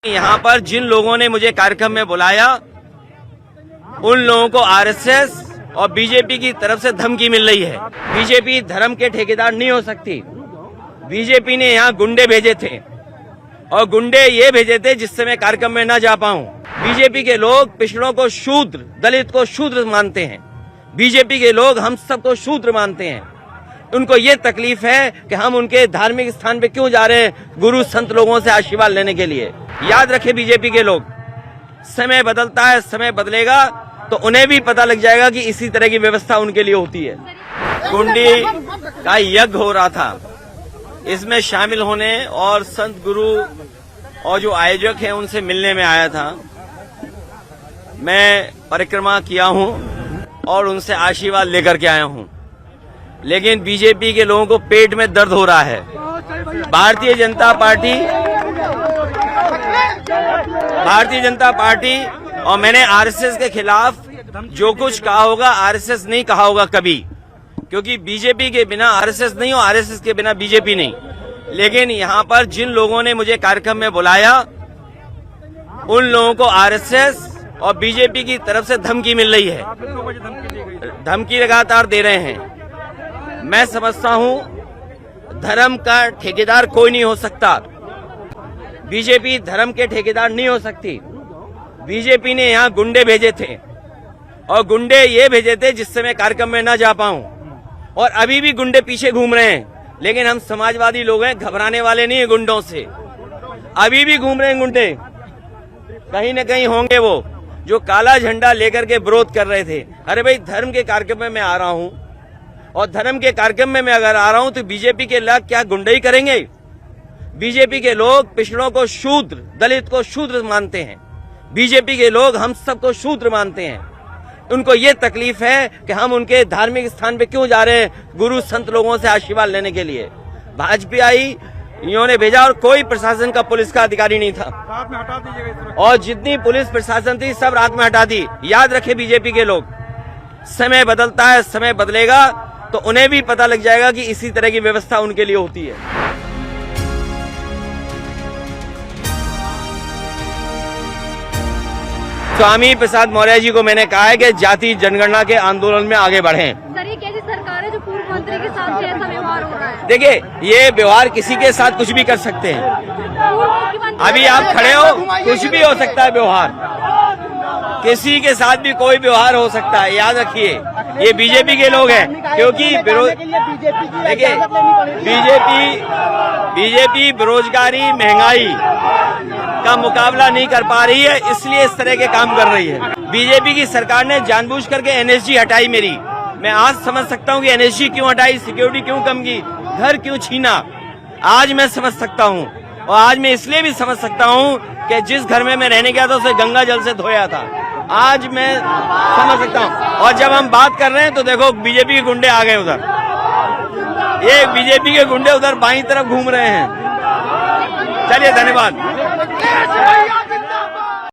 यहाँ पर जिन लोगों ने मुझे कार्यक्रम में बुलाया उन लोगों को आरएसएस और बीजेपी की तरफ से धमकी मिल रही है। बीजेपी धर्म के ठेकेदार नहीं हो सकती। बीजेपी ने यहाँ गुंडे भेजे थे और गुंडे ये भेजे थे जिससे मैं कार्यक्रम में न जा पाऊं। बीजेपी के लोग पिछड़ों को शूद्र, दलित को शूद्र मानते हैं। बीजेपी के लोग हम सबको शूद्र मानते हैं। उनको ये तकलीफ है कि हम उनके धार्मिक स्थान पे क्यों जा रहे हैं, गुरु संत लोगों से आशीर्वाद लेने के लिए। याद रखे बीजेपी के लोग, समय बदलता है, समय बदलेगा तो उन्हें भी पता लग जाएगा कि इसी तरह की व्यवस्था उनके लिए होती है। कुंडी का यज्ञ हो रहा था, इसमें शामिल होने और संत गुरु और जो आयोजक हैं उनसे मिलने में आया था। मैं परिक्रमा किया हूं और उनसे आशीर्वाद लेकर के आया हूं, लेकिन बीजेपी के लोगों को पेट में दर्द हो रहा है। भारतीय जनता पार्टी और मैंने आरएसएस के खिलाफ जो कुछ कहा होगा, आरएसएस नहीं कहा होगा कभी, क्योंकि बीजेपी के बिना आरएसएस नहीं और आरएसएस के बिना बीजेपी नहीं। लेकिन यहाँ पर जिन लोगों ने मुझे कार्यक्रम में बुलाया उन लोगों को आरएसएस और बीजेपी की तरफ से धमकी मिल रही है। धमकी लगातार दे रहे हैं। मैं समझता हूं धर्म का ठेकेदार कोई नहीं हो सकता। बीजेपी धर्म के ठेकेदार नहीं हो सकती। बीजेपी ने यहाँ गुंडे भेजे थे और गुंडे ये भेजे थे जिससे मैं कार्यक्रम में न जा पाऊं, और अभी भी गुंडे पीछे घूम रहे हैं। लेकिन हम समाजवादी लोग हैं, घबराने वाले नहीं है गुंडों से। अभी भी घूम रहे हैं गुंडे, कहीं न कहीं होंगे वो जो काला झंडा लेकर के विरोध कर रहे थे। अरे भाई, धर्म के कार्यक्रम में मैं आ रहा हूं और धर्म के कार्यक्रम में मैं अगर आ रहा हूं तो बीजेपी के लोग क्या गुंडई करेंगे? बीजेपी के लोग पिछड़ों को शूद्र, दलित को शूद्र मानते हैं। बीजेपी के लोग हम सबको शूद्र मानते हैं। उनको ये तकलीफ है कि हम उनके धार्मिक स्थान पे क्यों जा रहे हैं, गुरु संत लोगों से आशीर्वाद लेने के लिए। भाजपा आई, इन्होंने भेजा और कोई प्रशासन का, पुलिस का अधिकारी नहीं था। रात में हटा दीजिएगा, और जितनी पुलिस प्रशासन थी सब रात में हटा दी। याद रखे बीजेपी के लोग, समय बदलता है, समय बदलेगा तो उन्हें भी पता लग जाएगा कि इसी तरह की व्यवस्था उनके लिए होती है। स्वामी प्रसाद मौर्य जी को मैंने कहा है कि जाति जनगणना के आंदोलन में आगे बढ़ें। सर, ये कैसी सरकार है जो पूर्व मंत्री के साथ ऐसा व्यवहार हो रहा है? देखिए, ये व्यवहार किसी के साथ कुछ भी कर सकते हैं। अभी आप खड़े हो, कुछ भी हो सकता है व्यवहार, किसी के साथ भी कोई व्यवहार हो सकता है। याद रखिए, ये बीजेपी के लोग हैं, क्योंकि देखिए बीजेपी बेरोजगारी, महंगाई का मुकाबला नहीं कर पा रही है, इसलिए इस तरह के काम कर रही है। बीजेपी की सरकार ने जानबूझ करके एनएसजी हटाई मेरी। मैं आज समझ सकता हूँ कि एनएसजी क्यों हटाई, सिक्योरिटी क्यों कम की, घर क्यों छीना। आज मैं समझ सकता हूँ, और आज मैं इसलिए भी समझ सकता हूँ कि जिस घर में मैं रहने गया था उसे गंगा जल से धोया था। आज मैं समझ सकता हूँ। और जब हम बात कर रहे हैं तो देखो बीजेपी के गुंडे आ गए उधर, ये बीजेपी के गुंडे उधर बाईं तरफ घूम रहे हैं। चलिए, धन्यवाद।